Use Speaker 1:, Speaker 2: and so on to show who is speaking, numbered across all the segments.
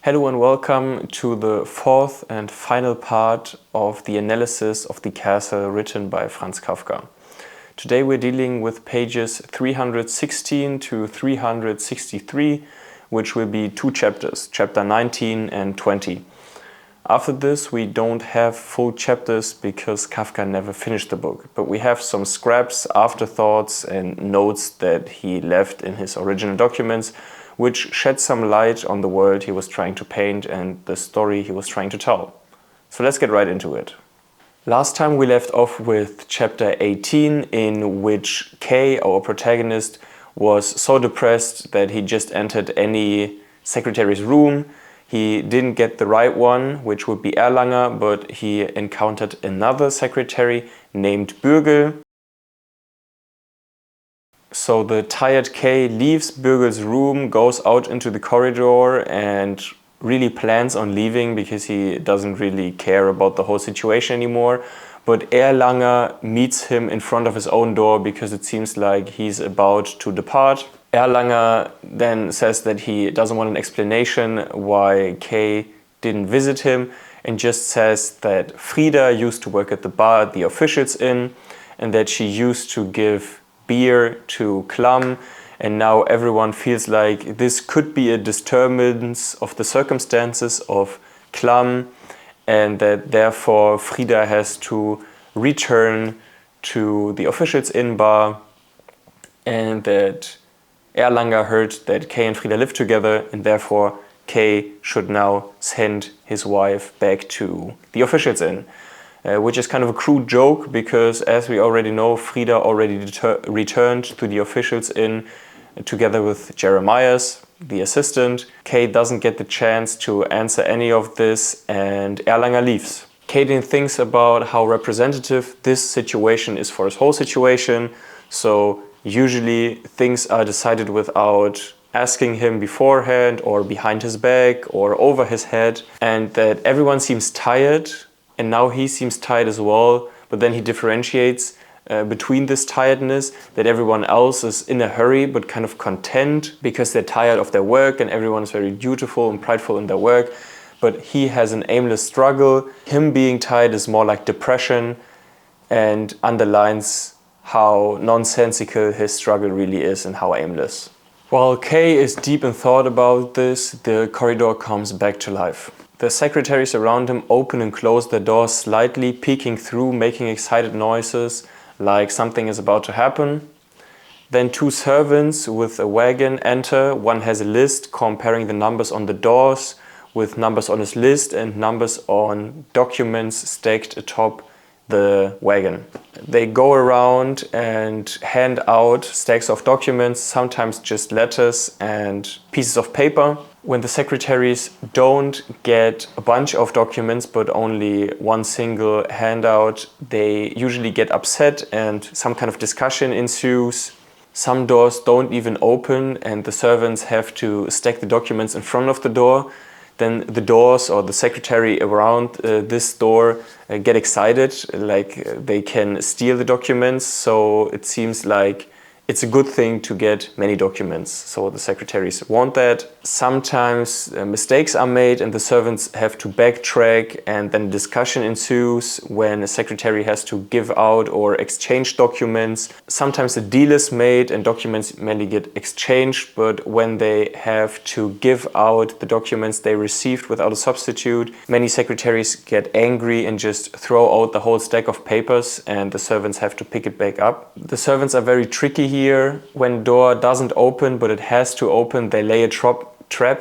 Speaker 1: Hello and welcome to the fourth and final part of the analysis of the castle written by Franz Kafka. Today we're dealing with pages 316 to 363, which will be two chapters, chapter 19 and 20. After this we don't have full chapters because Kafka never finished the book, but we have some scraps, afterthoughts and notes that he left in his original documents, which shed some light on the world he was trying to paint and the story he was trying to tell. So let's get right into it. Last time we left off with chapter 18, in which K, our protagonist, was so depressed that he just entered any secretary's room. He didn't get the right one, which would be Erlanger, but he encountered another secretary named Bürgel. So the tired K leaves Bürgel's room, goes out into the corridor and really plans on leaving because he doesn't really care about the whole situation anymore. But Erlanger meets him in front of his own door because it seems like he's about to depart. Erlanger then says that he doesn't want an explanation why K didn't visit him and just says that Frida used to work at the bar at the officials' inn and that she used to give beer to Clam, and now everyone feels like this could be a disturbance of the circumstances of Clam and that therefore Frida has to return to the officials' inn bar, and that Erlanger heard that Kay and Frida live together and therefore Kay should now send his wife back to the officials' inn. Which is kind of a crude joke because, as we already know, Frida already returned to the officials' inn together with Jeremias, the assistant. Kay doesn't get the chance to answer any of this and Erlanger leaves. Kay then thinks about how representative this situation is for his whole situation. So usually things are decided without asking him beforehand or behind his back or over his head, and that everyone seems tired. And now he seems tired as well, but then he differentiates between this tiredness, that everyone else is in a hurry but kind of content because they're tired of their work and everyone is very dutiful and prideful in their work. But he has an aimless struggle. Him being tired is more like depression and underlines how nonsensical his struggle really is and how aimless. While Kay is deep in thought about this, the corridor comes back to life. The secretaries around him open and close their doors slightly, peeking through, making excited noises like something is about to happen. Then two servants with a wagon enter. One has a list comparing the numbers on the doors with numbers on his list and numbers on documents stacked atop the wagon. They go around and hand out stacks of documents, sometimes just letters and pieces of paper. When the secretaries don't get a bunch of documents but only one single handout, they usually get upset and some kind of discussion ensues. Some doors don't even open and the servants have to stack the documents in front of the door. Then the doors or the secretary around this door get excited, like they can steal the documents. So it seems like it's a good thing to get many documents. So the secretaries want that. Sometimes mistakes are made and the servants have to backtrack, and then discussion ensues when a secretary has to give out or exchange documents. Sometimes a deal is made and documents mainly get exchanged, but when they have to give out the documents they received without a substitute, many secretaries get angry and just throw out the whole stack of papers and the servants have to pick it back up. The servants are very tricky here. When door doesn't open but it has to open, they lay a trap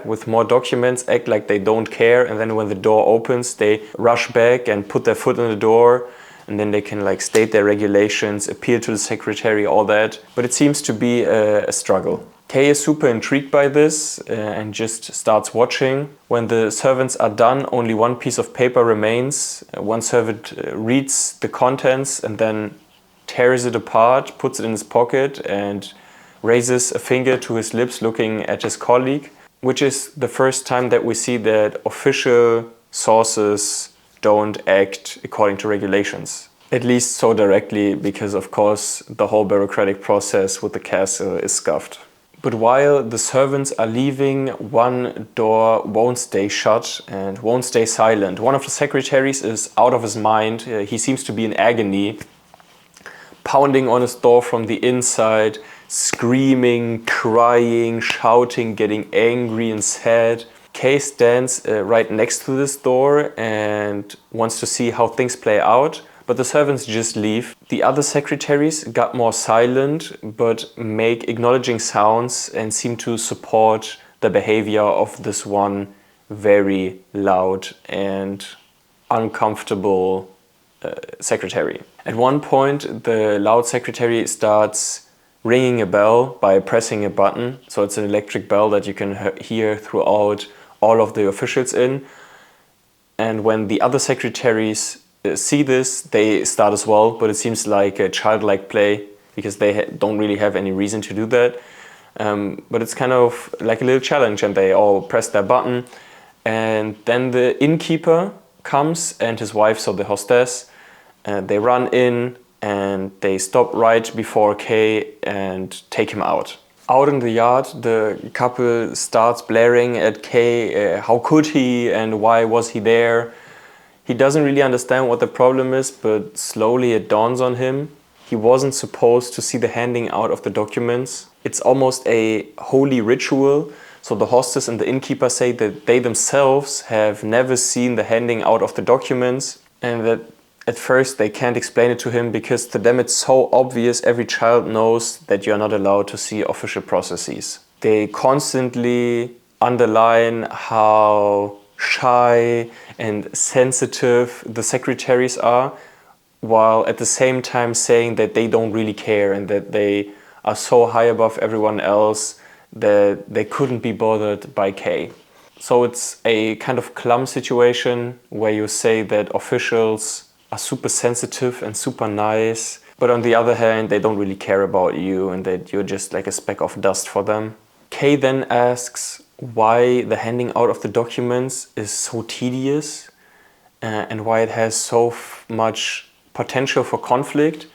Speaker 1: with more documents, act like they don't care, and then when the door opens they rush back and put their foot in the door, and then they can like state their regulations, appeal to the secretary, all that. But it seems to be a struggle. Kay is super intrigued by this and just starts watching. When the servants are done, only one piece of paper remains. One servant reads the contents and then tears it apart, puts it in his pocket and raises a finger to his lips looking at his colleague, which is the first time that we see that official sources don't act according to regulations. At least so directly, because of course the whole bureaucratic process with the castle is scuffed. But while the servants are leaving, one door won't stay shut and won't stay silent. One of the secretaries is out of his mind. He seems to be in agony, pounding on his door from the inside, screaming, crying, shouting, getting angry and sad. Kay stands right next to this door and wants to see how things play out. But the servants just leave. The other secretaries got more silent, but make acknowledging sounds and seem to support the behavior of this one very loud and uncomfortable secretary. At one point, the loud secretary starts ringing a bell by pressing a button. So it's an electric bell that you can hear throughout all of the officials in. And when the other secretaries see this, they start as well, but it seems like a childlike play because they don't really have any reason to do that. But it's kind of like a little challenge, and they all press their button. And then the innkeeper comes and his wife, so the hostess, they run in and they stop right before Kay and take him out. Out in the yard, the couple starts blaring at Kay, how could he and why was he there? He doesn't really understand what the problem is, but slowly it dawns on him. He wasn't supposed to see the handing out of the documents. It's almost a holy ritual. So the hostess and the innkeeper say that they themselves have never seen the handing out of the documents, and that at first they can't explain it to him because to them it's so obvious. Every child knows that you're not allowed to see official processes. They constantly underline how shy and sensitive the secretaries are, while at the same time saying that they don't really care and that they are so high above everyone else that they couldn't be bothered by Kay. So it's a kind of clum situation where you say that officials are super sensitive and super nice, but on the other hand they don't really care about you and that you're just like a speck of dust for them. Kay then asks why the handing out of the documents is so tedious and why it has so much potential for conflict,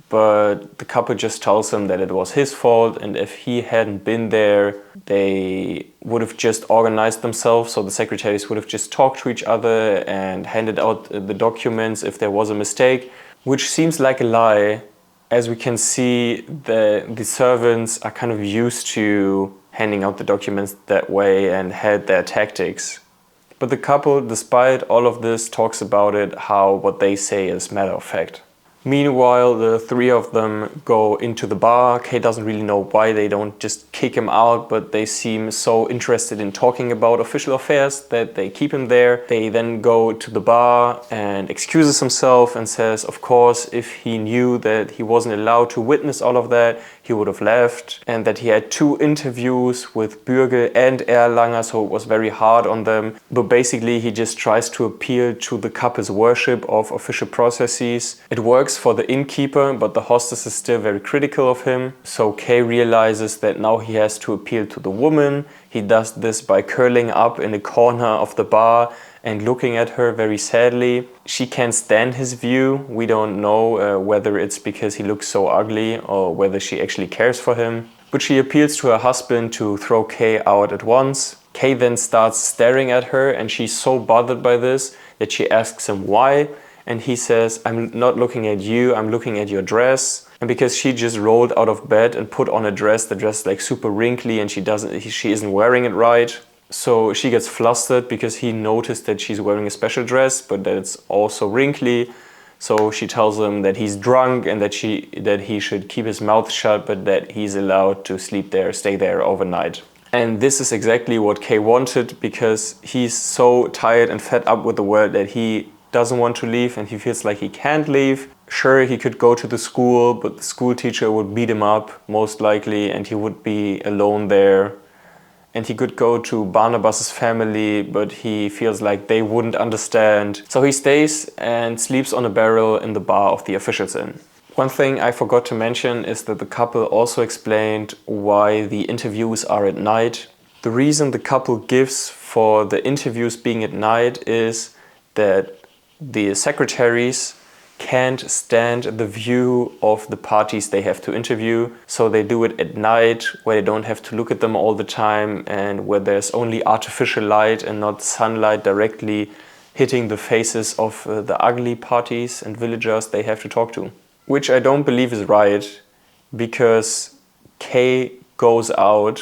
Speaker 1: but the couple just tells him that it was his fault, and if he hadn't been there they would have just organized themselves, so the secretaries would have just talked to each other and handed out the documents if there was a mistake, which seems like a lie. As we can see, the servants are kind of used to handing out the documents that way and had their tactics. But the couple, despite all of this, talks about it how what they say is matter of fact. Meanwhile, the three of them go into the bar. Kay doesn't really know why they don't just kick him out, but they seem so interested in talking about official affairs that they keep him there. They then go to the bar and excuses himself and says, of course, if he knew that he wasn't allowed to witness all of that, he would have left, and that he had 2 interviews with Bürgel and Erlanger, so it was very hard on them. But basically he just tries to appeal to the couple's worship of official processes. It works for the innkeeper, but the hostess is still very critical of him. So Kay realizes that now he has to appeal to the woman. He does this by curling up in a corner of the bar and looking at her very sadly. She can't stand his view. We don't know whether it's because he looks so ugly or whether she actually cares for him. But she appeals to her husband to throw Kay out at once. Kay then starts staring at her, and she's so bothered by this that she asks him why. And he says, I'm not looking at you, I'm looking at your dress. And because she just rolled out of bed and put on a dress, the dress like super wrinkly, and she isn't wearing it right. So she gets flustered because he noticed that she's wearing a special dress, but that it's also wrinkly. So she tells him that he's drunk and that he should keep his mouth shut, but that he's allowed to sleep there, stay there overnight. And this is exactly what Kay wanted, because he's so tired and fed up with the world that he doesn't want to leave and he feels like he can't leave. Sure, he could go to the school, but the school teacher would beat him up, most likely, and he would be alone there. And he could go to Barnabas's family, but he feels like they wouldn't understand. So he stays and sleeps on a barrel in the bar of the officials' inn. One thing I forgot to mention is that the couple also explained why the interviews are at night. The reason the couple gives for the interviews being at night is that the secretaries can't stand the view of the parties they have to interview, so they do it at night where they don't have to look at them all the time and where there's only artificial light and not sunlight directly hitting the faces of the ugly parties and villagers they have to talk to. Which I don't believe is right, because K goes out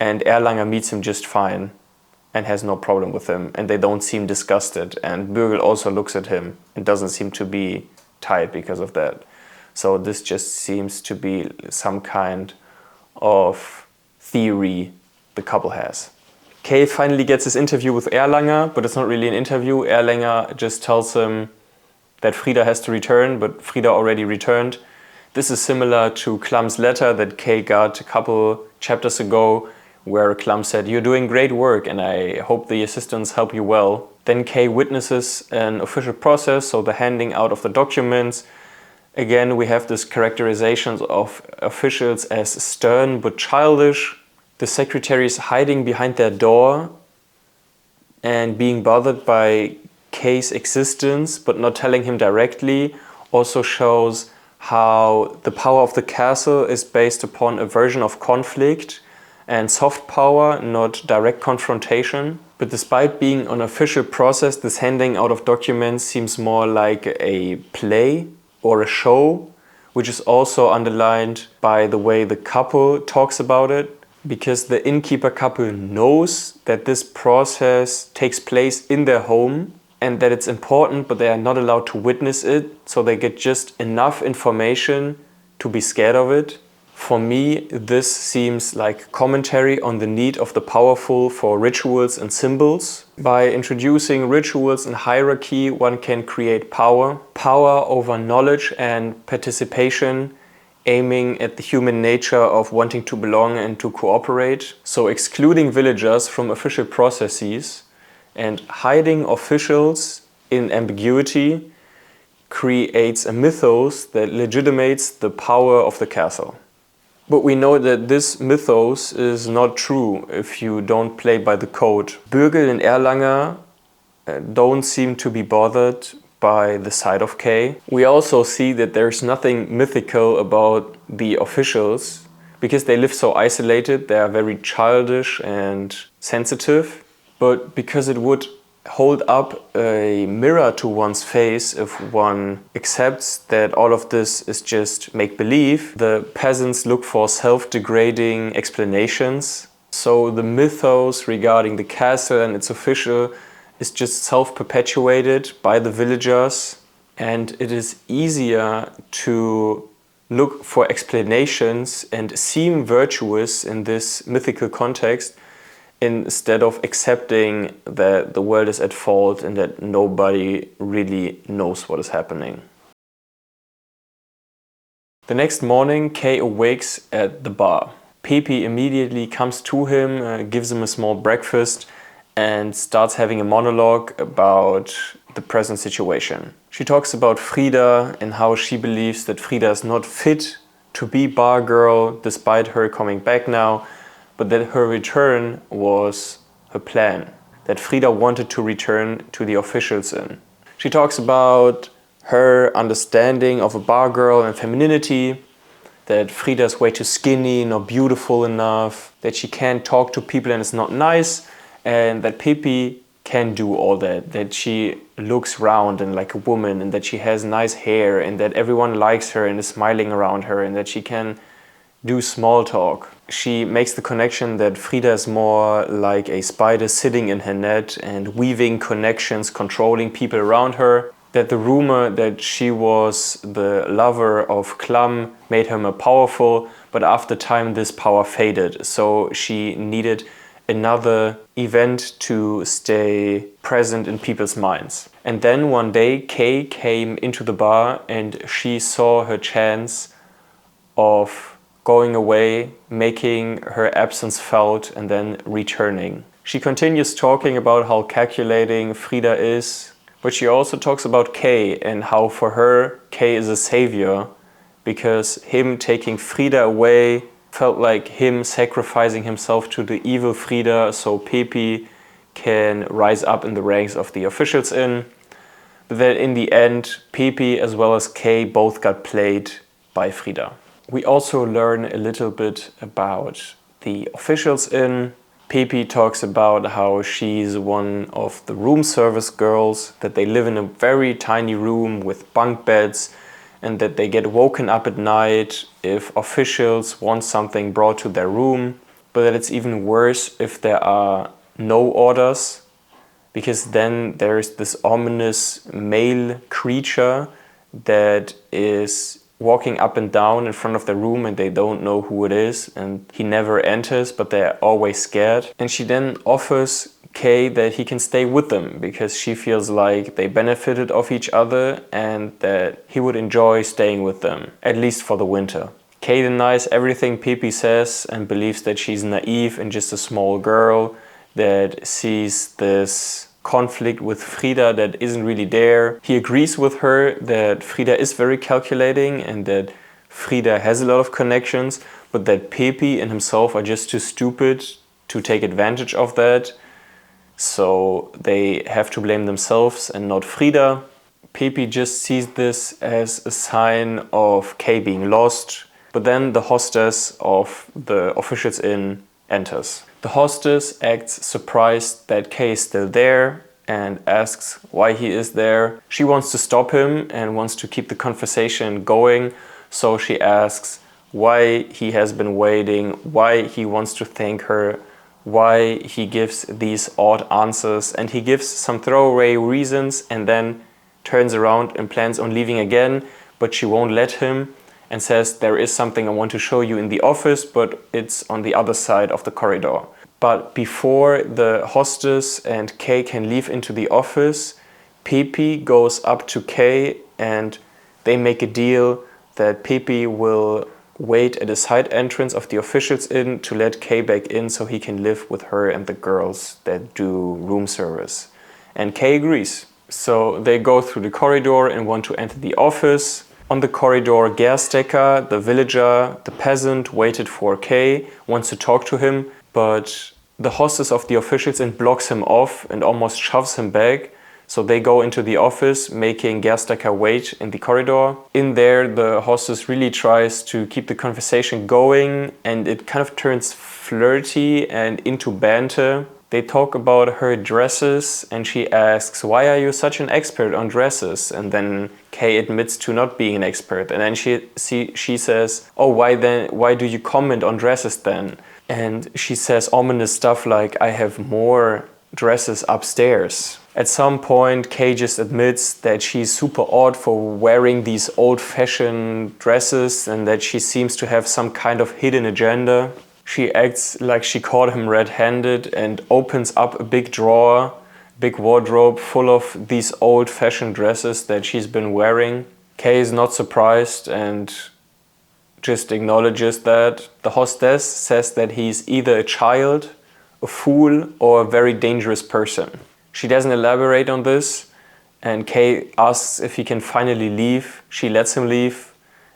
Speaker 1: and Erlanger meets him just fine and has no problem with him, and they don't seem disgusted, and Bürgel also looks at him and doesn't seem to be tired because of that. So this just seems to be some kind of theory the couple has. Kay finally gets his interview with Erlanger, but it's not really an interview. Erlanger just tells him that Frida has to return, but Frida already returned. This is similar to Klum's letter that Kay got a couple chapters ago, where Klum said, "You're doing great work and I hope the assistants help you well." Then Kay witnesses an official process, so the handing out of the documents. Again, we have this characterization of officials as stern but childish. The secretary is hiding behind their door and being bothered by Kay's existence, but not telling him directly, also shows how the power of the castle is based upon aversion of conflict and soft power, not direct confrontation. But despite being an official process, this handing out of documents seems more like a play or a show, which is also underlined by the way the couple talks about it, because the innkeeper couple knows that this process takes place in their home and that it's important, but they are not allowed to witness it, so they get just enough information to be scared of it. For me, this seems like commentary on the need of the powerful for rituals and symbols. By introducing rituals and hierarchy, one can create power. Power over knowledge and participation, aiming at the human nature of wanting to belong and to cooperate. So excluding villagers from official processes and hiding officials in ambiguity creates a mythos that legitimates the power of the castle. But we know that this mythos is not true if you don't play by the code. Bürgel and Erlanger don't seem to be bothered by the side of Kay. We also see that there's nothing mythical about the officials, because they live so isolated, they are very childish and sensitive. But because it would hold up a mirror to one's face if one accepts that all of this is just make-believe, the peasants look for self-degrading explanations. So the mythos regarding the castle and its official is just self-perpetuated by the villagers, and it is easier to look for explanations and seem virtuous in this mythical context instead of accepting that the world is at fault and that nobody really knows what is happening. The next morning, Kay awakes at the bar. Pepe immediately comes to him, gives him a small breakfast, and starts having a monologue about the present situation. She talks about Frida and how she believes that Frida is not fit to be bar girl despite her coming back now, but that her return was her plan, that Frida wanted to return to the officials in. She talks about her understanding of a bar girl and femininity, that Frida is way too skinny, not beautiful enough, that she can't talk to people and it's not nice, and that Pepe can do all that, that she looks round and like a woman, and that she has nice hair, and that everyone likes her and is smiling around her, and that she can do small talk. She makes the connection that Frida is more like a spider sitting in her net and weaving connections, controlling people around her. That the rumor that she was the lover of Klum made her more powerful, but after time this power faded. So she needed another event to stay present in people's minds. And then one day Kay came into the bar and she saw her chance of going away, making her absence felt, and then returning. She continues talking about how calculating Frida is, but she also talks about Kay and how for her Kay is a savior, because him taking Frida away felt like him sacrificing himself to the evil Frida so Pepe can rise up in the ranks of the officials in. but that in the end, Pepe as well as Kay both got played by Frida. We also learn a little bit about the officials in. Pepe talks about how she's one of the room service girls, that they live in a very tiny room with bunk beds, and that they get woken up at night if officials want something brought to their room, but that it's even worse if there are no orders, because then there's this ominous male creature that is walking up and down in front of the room and they don't know who it is, and he never enters, but they're always scared. And she then offers Kay that he can stay with them because she feels like they benefited off each other and that he would enjoy staying with them, at least for the winter. Kay denies everything Pepe says and believes that she's naive and just a small girl that sees this conflict with Frida that isn't really there. He agrees with her that Frida is very calculating and that Frida has a lot of connections, but that Pepe and himself are just too stupid to take advantage of that. So they have to blame themselves and not Frida. Pepe just sees this as a sign of Kay being lost, but then the hostess of the officials inn enters. The hostess acts surprised that Kay is still there and asks why he is there. She wants to stop him and wants to keep the conversation going, so she asks why he has been waiting, why he wants to thank her, why he gives these odd answers, and he gives some throwaway reasons and then turns around and plans on leaving again, but she won't let him and says, there is something I want to show you in the office, but it's on the other side of the corridor. But before the hostess and Kay can leave into the office, Pepe goes up to Kay and they make a deal that Pepe will wait at a side entrance of the officials inn to let Kay back in so he can live with her and the girls that do room service. And Kay agrees. So they go through the corridor and want to enter the office. On the corridor, Gerstecker, the villager, the peasant, waited for Kay, wants to talk to him, but the hostess of the officials inn blocks him off and almost shoves him back. So they go into the office, making Gerstecker wait in the corridor. In there, the hostess really tries to keep the conversation going and it kind of turns flirty and into banter. They talk about her dresses and she asks, why are you such an expert on dresses? And then Kay admits to not being an expert. And then she says, oh, why do you comment on dresses then? And she says ominous stuff like, I have more dresses upstairs. At some point, Kay just admits that she's super odd for wearing these old-fashioned dresses and that she seems to have some kind of hidden agenda. She acts like she caught him red-handed and opens up a big drawer, big wardrobe full of these old-fashioned dresses that she's been wearing. Kay is not surprised and just acknowledges that. The hostess says that he's either a child, a fool, or a very dangerous person. She doesn't elaborate on this, and Kay asks if he can finally leave. She lets him leave.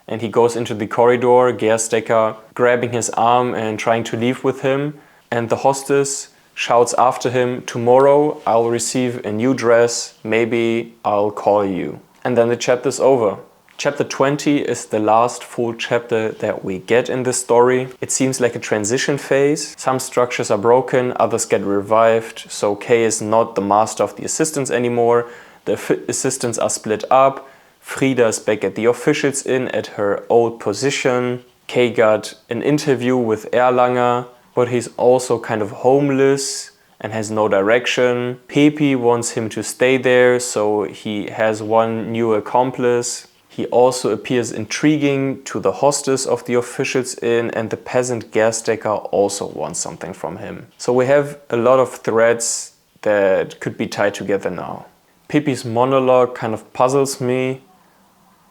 Speaker 1: And he goes into the corridor, Gerstecker grabbing his arm and trying to leave with him. And the hostess shouts after him, tomorrow I'll receive a new dress, maybe I'll call you. And then the chapter's over. Chapter 20 is the last full chapter that we get in this story. It seems like a transition phase. Some structures are broken, others get revived. So Kay is not the master of the assistants anymore. The assistants are split up. Frida is back at the officials inn at her old position. Kay got an interview with Erlanger, but he's also kind of homeless and has no direction. Pepe wants him to stay there, so he has one new accomplice. He also appears intriguing to the hostess of the officials inn, and the peasant Gerstecker also wants something from him. So we have a lot of threads that could be tied together now. Pepe's monologue kind of puzzles me.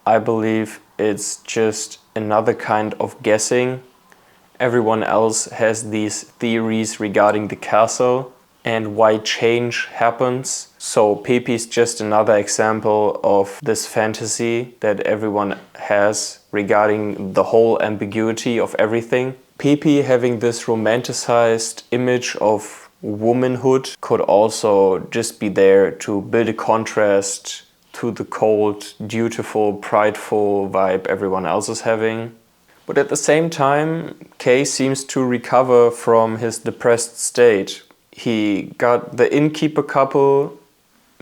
Speaker 1: I believe it's just another kind of guessing. Everyone else has these theories regarding the castle and why change happens. So Pepe's just another example of this fantasy that everyone has regarding the whole ambiguity of everything. Pepe having this romanticized image of womanhood could also just be there to build a contrast to the cold, dutiful, prideful vibe everyone else is having. But at the same time, Kay seems to recover from his depressed state. He got the innkeeper couple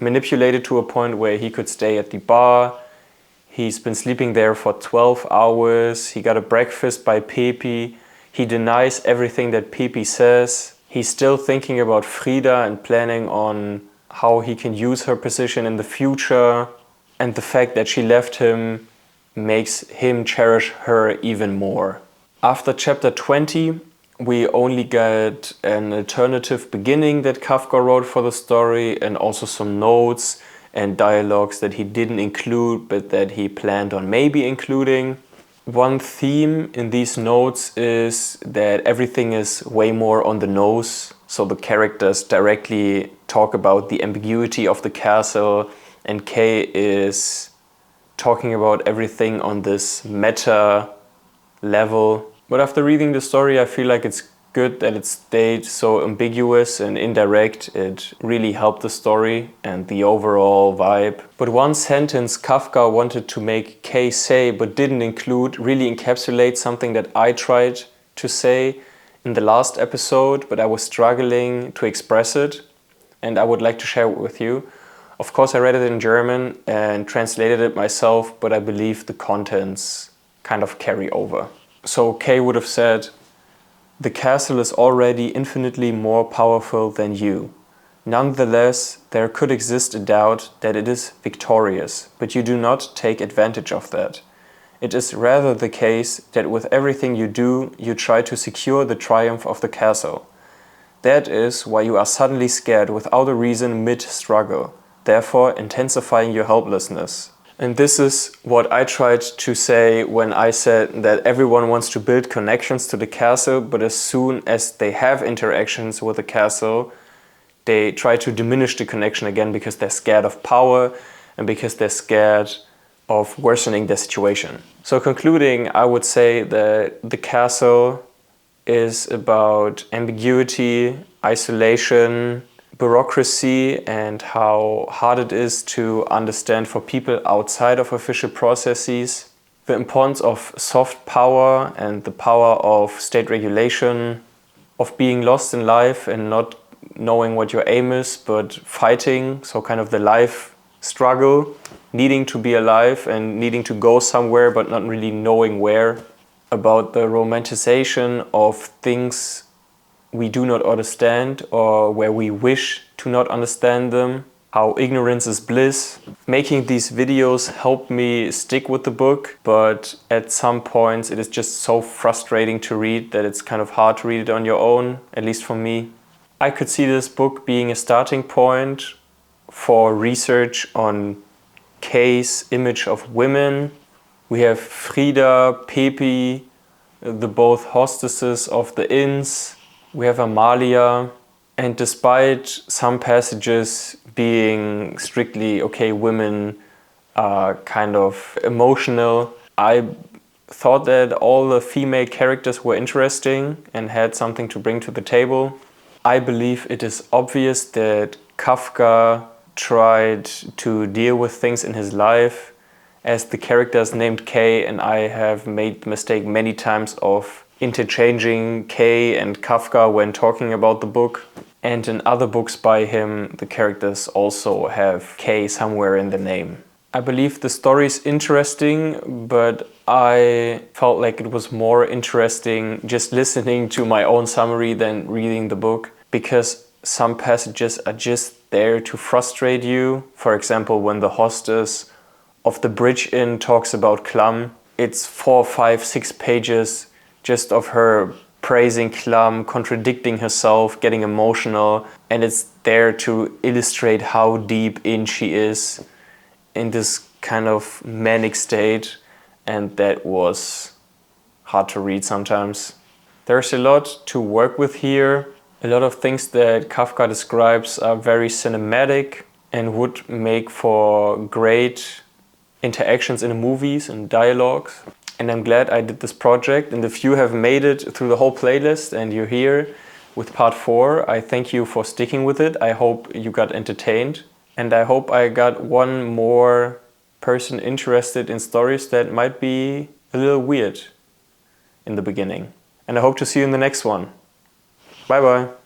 Speaker 1: manipulated to a point where he could stay at the bar. He's been sleeping there for 12 hours. He got a breakfast by Pepi. He denies everything that Pepi says. He's still thinking about Frida and planning on how he can use her position in the future. And the fact that she left him makes him cherish her even more. After chapter 20, we only get an alternative beginning that Kafka wrote for the story, and also some notes and dialogues that he didn't include but that he planned on maybe including. One theme in these notes is that everything is way more on the nose. So the characters directly talk about the ambiguity of the castle, and Kay is talking about everything on this meta level. But after reading the story, I feel like it's good that it stayed so ambiguous and indirect. It really helped the story and the overall vibe. But one sentence Kafka wanted to make Kay say but didn't include really encapsulates something that I tried to say in the last episode, but I was struggling to express it, and I would like to share it with you. Of course, I read it in German and translated it myself, but I believe the contents kind of carry over. So Kay would have said, "The castle is already infinitely more powerful than you. Nonetheless, there could exist a doubt that it is victorious, but you do not take advantage of that. It is rather the case that with everything you do, you try to secure the triumph of the castle. That is why you are suddenly scared without a reason mid-struggle, therefore intensifying your helplessness." And this is what I tried to say when I said that everyone wants to build connections to the castle, but as soon as they have interactions with the castle, they try to diminish the connection again because they're scared of power and because they're scared of worsening the situation. So concluding, I would say that the castle is about ambiguity, isolation, bureaucracy, and how hard it is to understand for people outside of official processes. The importance of soft power and the power of state regulation, of being lost in life and not knowing what your aim is, but fighting, so kind of the life struggle, needing to be alive and needing to go somewhere but not really knowing where. About the romanticization of things we do not understand or where we wish to not understand them, how ignorance is bliss. Making these videos helped me stick with the book, but at some points it is just so frustrating to read that it's kind of hard to read it on your own, at least for me. I could see this book being a starting point for research on Kay's image of women. We have Frida, Pepi, the both hostesses of the inns. We have Amalia, and despite some passages being strictly, okay, women are kind of emotional, I thought that all the female characters were interesting and had something to bring to the table. I believe it is obvious that Kafka tried to deal with things in his life, as the character is named Kay, and I have made the mistake many times of interchanging Kay and Kafka when talking about the book. And in other books by him, the characters also have Kay somewhere in the name. I believe the story is interesting, but I felt like it was more interesting just listening to my own summary than reading the book, because some passages are just there to frustrate you. For example, when the hostess of the Bridge Inn talks about Clum, it's 4, 5, 6 pages just of her praising Clum, contradicting herself, getting emotional, and it's there to illustrate how deep in she is in this kind of manic state, and that was hard to read sometimes. There's a lot to work with here. A lot of things that Kafka describes are very cinematic and would make for great interactions in the movies and dialogues. And I'm glad I did this project, and if you have made it through the whole playlist and you're here with part 4, I thank you for sticking with it. I hope you got entertained. And I hope I got one more person interested in stories that might be a little weird in the beginning. And I hope to see you in the next one. Bye bye.